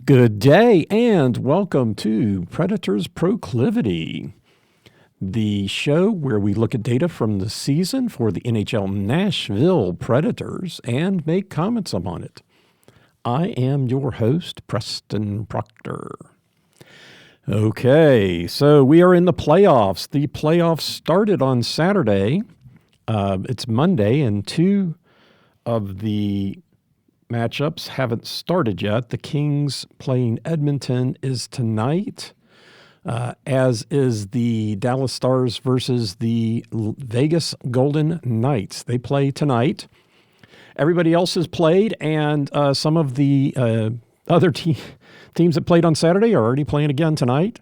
Good day and welcome to Predators Proclivity, the show where we look at data from the season for the NHL Nashville Predators and make comments upon it. I am your host, Preston Proctor. Okay, so we are in the playoffs. The playoffs started on Saturday. It's Monday, and two of the matchups haven't started yet. The Kings playing Edmonton is tonight, as is the Dallas Stars versus the Vegas Golden Knights. They play tonight. Everybody else has played, and some of the other teams that played on Saturday are already playing again tonight.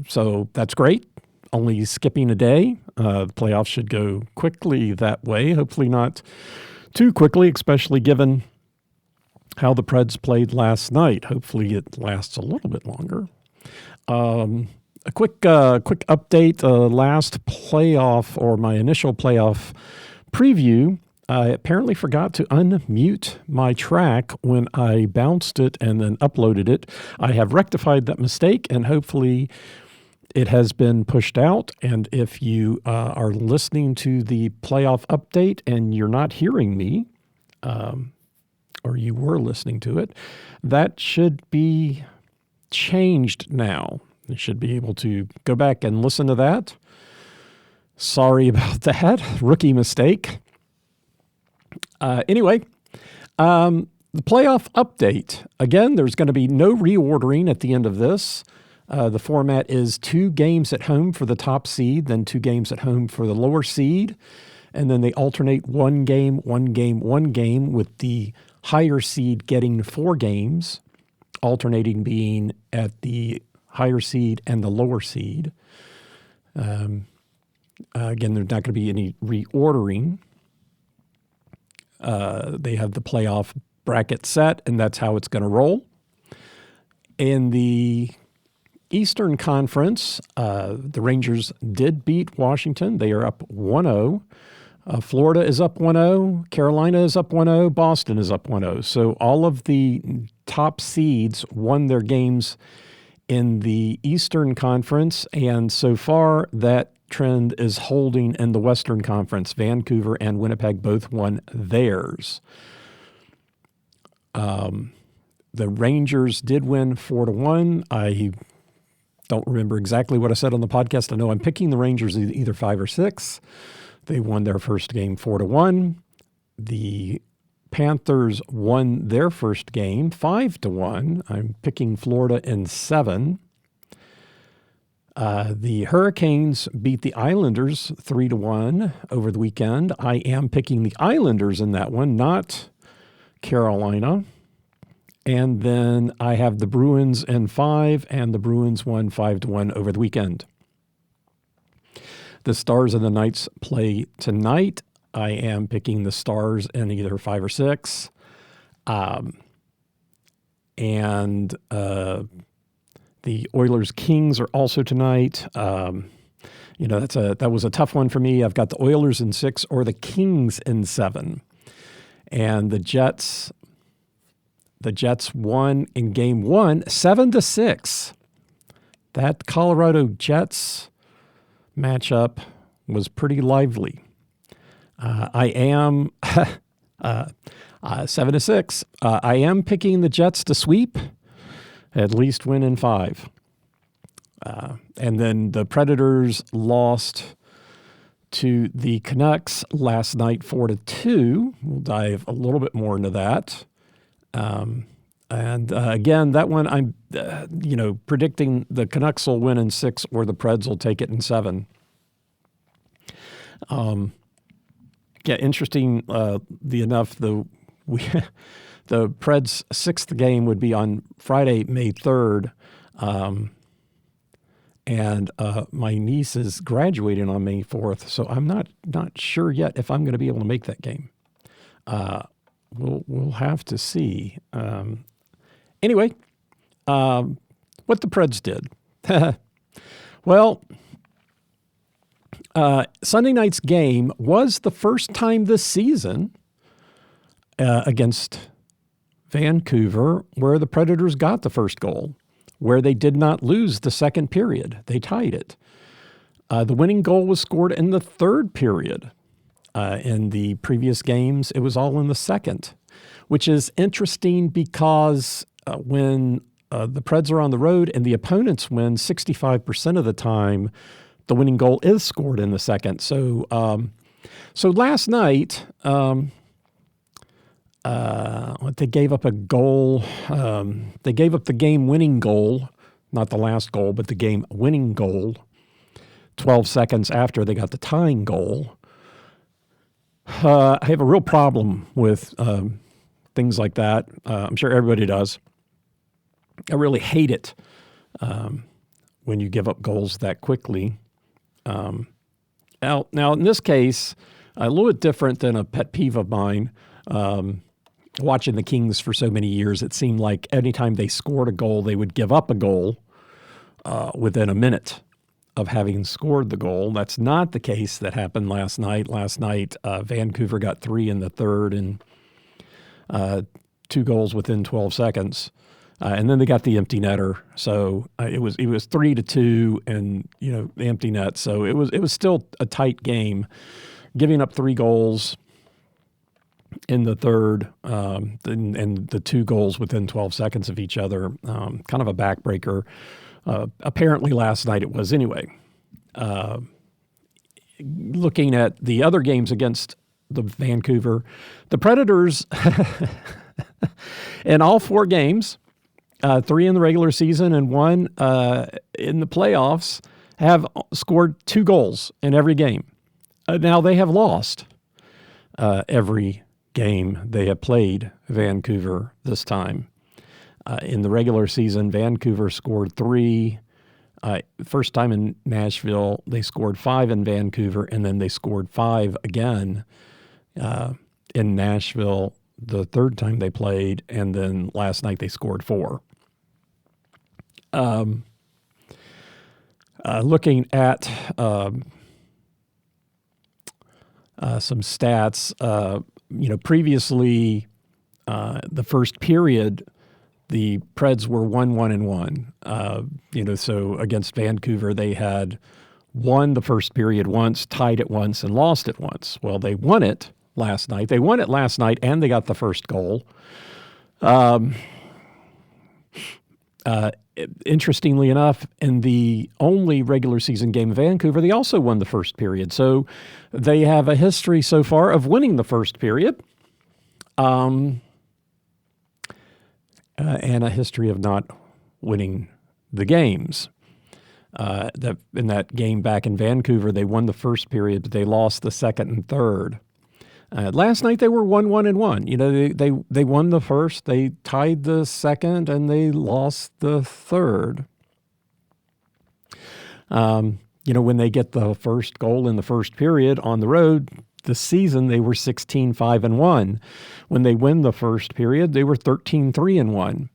So that's great. Only skipping a day. The playoffs should go quickly that way. Hopefully not too quickly, especially given how the Preds played last night. Hopefully it lasts a little bit longer. A quick update. Last playoff, or my initial playoff preview, I apparently forgot to unmute my track when I bounced it and then uploaded it. I have rectified that mistake, and hopefully it has been pushed out. And if you are listening to the playoff update and you're not hearing me, or you were listening to it, that should be changed now. You should be able to go back and listen to that. Sorry about that. Rookie mistake. Anyway, the playoff update. Again, there's going to be no reordering at the end of this. The format is 2 games at home for the top seed, then 2 games at home for the lower seed, and then they alternate 1 game, 1 game, 1 game, with the higher seed getting 4 games, alternating being at the higher seed and the lower seed. Again, there's not going to be any reordering. They have the playoff bracket set, and that's how it's going to roll. In the Eastern Conference, the Rangers did beat Washington. They are up 1-0. Florida is up 1-0. Carolina is up 1-0. Boston is up 1-0. So all of the top seeds won their games in the Eastern Conference, and so far that trend is holding in the Western Conference. Vancouver and Winnipeg both won theirs. The Rangers did win 4-1. I don't remember exactly what I said on the podcast. I know I'm picking the Rangers either 5 or 6. They won their first game 4-1. The Panthers won their first game 5-1. I'm picking Florida in 7. The Hurricanes beat the Islanders 3-1 over the weekend. I am picking the Islanders in that one, not Carolina. And then I have the Bruins in 5, and the Bruins won 5-1 over the weekend. The Stars and the Knights play tonight. I am picking the Stars in either 5 or 6. And the Oilers Kings are also tonight. That was a tough one for me. I've got the Oilers in 6 or the Kings in 7. And the Jets won in game 1, 7-6. That Colorado Jets matchup was pretty lively. I am 7-6. I am picking the Jets to sweep, at least win in 5. And then the Predators lost to the Canucks last night 4-2. We'll dive a little bit more into that. Again, that one I'm, predicting the Canucks will win in 6 or the Preds will take it in 7. Interesting. The Preds' 6th game would be on Friday, May 3rd. And my niece is graduating on May 4th, so I'm not sure yet if I'm going to be able to make that game. We'll have to see. Anyway, what the Preds did. Well, Sunday night's game was the first time this season against Vancouver, where the Predators got the first goal, where they did not lose the second period. They tied it. The winning goal was scored in the third period. In the previous games, it was all in the second, which is interesting because when the Preds are on the road and the opponents win 65% of the time, the winning goal is scored in the second. So last night, they gave up a goal. They gave up the game-winning goal, not the last goal, but the game-winning goal, 12 seconds after they got the tying goal. I have a real problem with things like that. I'm sure everybody does. I really hate it when you give up goals that quickly. Now, in this case, a little bit different than a pet peeve of mine. Watching the Kings for so many years, it seemed like anytime they scored a goal, they would give up a goal within a minute of having scored the goal. That's not the case that happened last night. Last night, Vancouver got 3 in the third and 2 goals within 12 seconds. And then they got the empty netter. So it was 3-2 and, the empty net. So it was still a tight game, giving up 3 goals in the third, and the 2 goals within 12 seconds of each other. Kind of a backbreaker. Apparently last night it was anyway. Looking at the other games against the Vancouver, the Predators in all 4 games, 3 in the regular season and 1 in the playoffs, have scored 2 goals in every game. Now they have lost every game they have played Vancouver this time. In the regular season, Vancouver scored 3. First time in Nashville, they scored 5 in Vancouver, and then they scored 5 again in Nashville the third time they played, and then last night they scored 4. Looking at some stats, previously the first period, the Preds were 1-1-1. So against Vancouver, they had won the first period once, tied it once, and lost it once. Well, they won it last night. They won it last night, and they got the first goal. Interestingly enough, in the only regular season game of Vancouver, they also won the first period. So they have a history so far of winning the first period, and a history of not winning the games. In that game back in Vancouver, they won the first period, but they lost the second and third. Last night they were 1-1-1. They won the first, they tied the second, and they lost the third. When they get the first goal in the first period on the road this season, they were 16-5-1. When they win the first period, they were 13-3-1.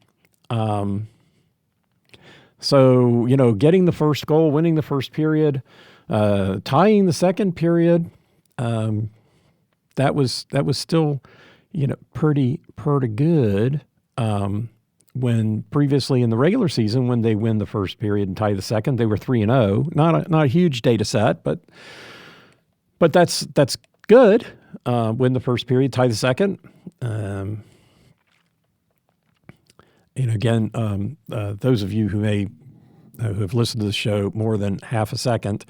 So getting the first goal, winning the first period, tying the second period. That was still, pretty good. When previously in the regular season, when they win the first period and tie the second, they were 3-0. Not a huge data set, but that's good. Win the first period, tie the second. Those of you who have listened to the show more than half a second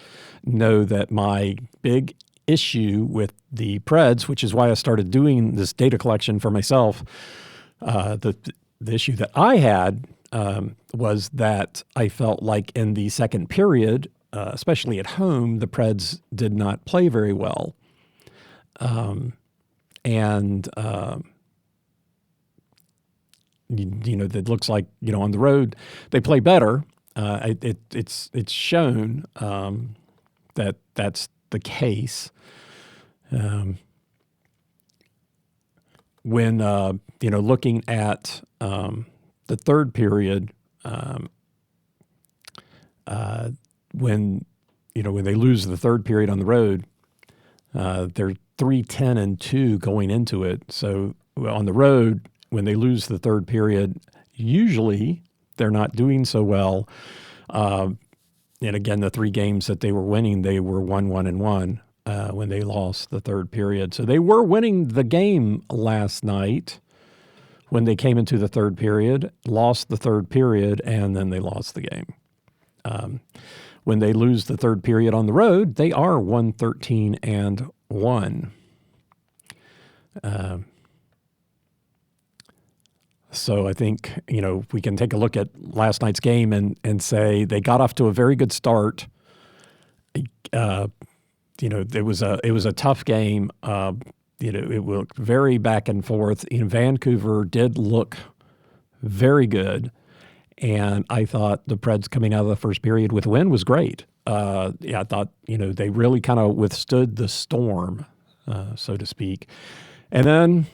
know that my big issue with the Preds, which is why I started doing this data collection for myself, the issue that I had was that I felt like in the second period, especially at home, the Preds did not play very well. It looks like, on the road, they play better. It's shown that that's the case. When looking at the third period, when they lose the third period on the road, they're 3-10-2 going into it. So on the road, when they lose the third period, usually they're not doing so well. And again, the 3 games that they were winning, they were 1-1-1 when they lost the third period. So they were winning the game last night when they came into the third period, lost the third period, and then they lost the game. When they lose the third period on the road, they are 1-13-1. So I think, we can take a look at last night's game and say they got off to a very good start. It was a tough game. It looked very back and forth. Vancouver did look very good, and I thought the Preds coming out of the first period with a win was great. I thought they really kind of withstood the storm, so to speak, and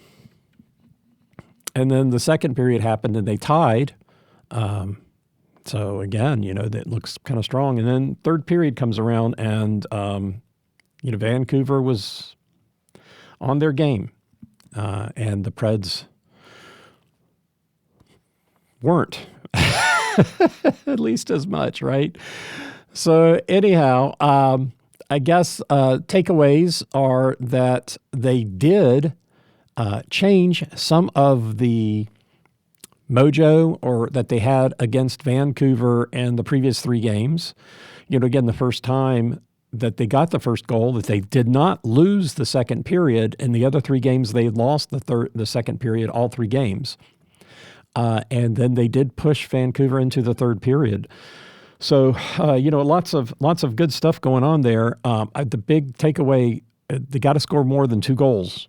then the second period happened and they tied. So again, that looks kind of strong. And then third period comes around and Vancouver was on their game, and the Preds weren't, at least as much, right? So anyhow, I guess takeaways are that they did change some of the mojo or that they had against Vancouver in the previous 3 games. Again, the first time that they got the first goal, that they did not lose the second period. In the other 3 games, they lost the second period, all 3 games. And then they did push Vancouver into the third period. So, lots of good stuff going on there. The big takeaway, they got to score more than 2 goals.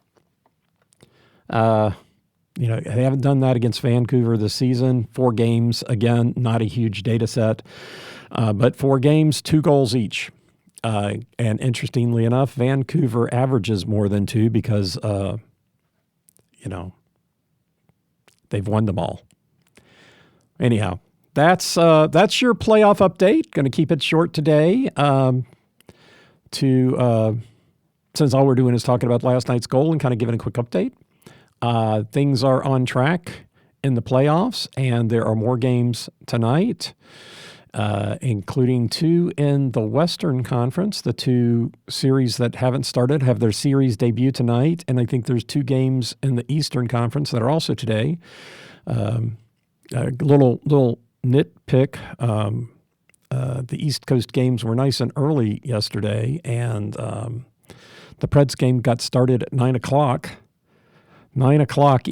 They haven't done that against Vancouver this season. 4 games, again, not a huge data set, but 4 games, 2 goals each. And interestingly enough, Vancouver averages more than 2 because, they've won them all. Anyhow, that's your playoff update. Going to keep it short today. Since all we're doing is talking about last night's goal and kind of giving a quick update. Things are on track in the playoffs, and there are more games tonight, including 2 in the Western Conference. The 2 series that haven't started have their series debut tonight, and I think there's 2 games in the Eastern Conference that are also today. A little nitpick. The East Coast games were nice and early yesterday, and the Preds game got started at 9 o'clock. 9 o'clock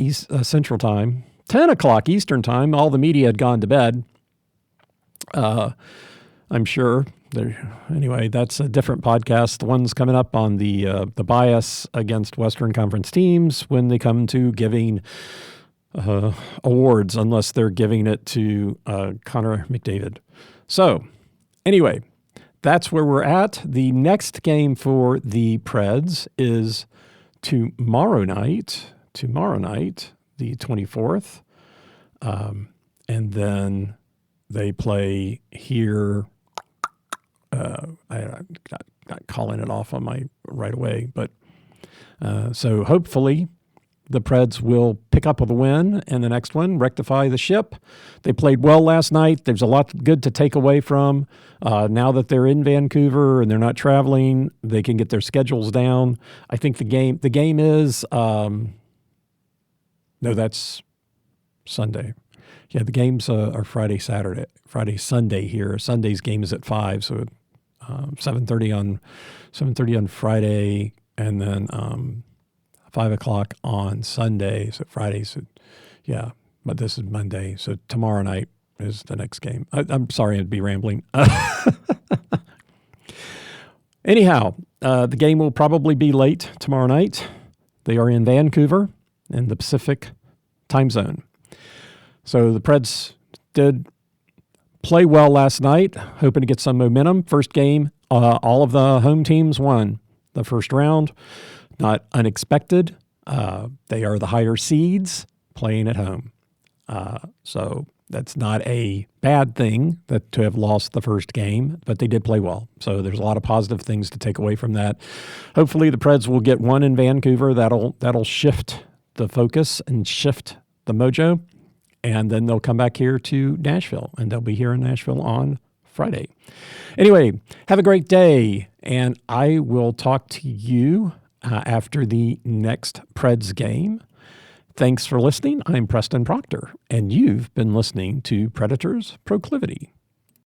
Central Time, 10 o'clock Eastern Time. All the media had gone to bed. I'm sure. Anyway, that's a different podcast. The one's coming up on the bias against Western Conference teams when they come to giving awards, unless they're giving it to Connor McDavid. So, anyway, that's where we're at. The next game for the Preds is tomorrow night, the 24th. And then they play here. I'm not calling it off on my right away, but so hopefully the Preds will pick up with a win in the next one, rectify the ship. They played well last night. There's a lot good to take away from. Now that they're in Vancouver and they're not traveling, they can get their schedules down. I think the game is, no, that's Sunday. Yeah, the games are Friday, Sunday here. Sunday's game is at 5, so 7:30 on Friday, and then 5 o'clock on Sunday. So Friday, so yeah, but this is Monday. So tomorrow night is the next game. I'm sorry I'd be rambling. Anyhow, the game will probably be late tomorrow night. They are in Vancouver in the Pacific time zone. So the Preds did play well last night, hoping to get some momentum. First game, all of the home teams won the first round. Not unexpected. They are the higher seeds playing at home. So that's not a bad thing to have lost the first game, but they did play well. So there's a lot of positive things to take away from that. Hopefully the Preds will get one in Vancouver. That'll shift the focus and shift the mojo, and then they'll come back here to Nashville, and they'll be here in Nashville on Friday. Anyway, have a great day, and I will talk to you after the next Preds game. Thanks for listening. I'm Preston Proctor, and you've been listening to Predators Proclivity.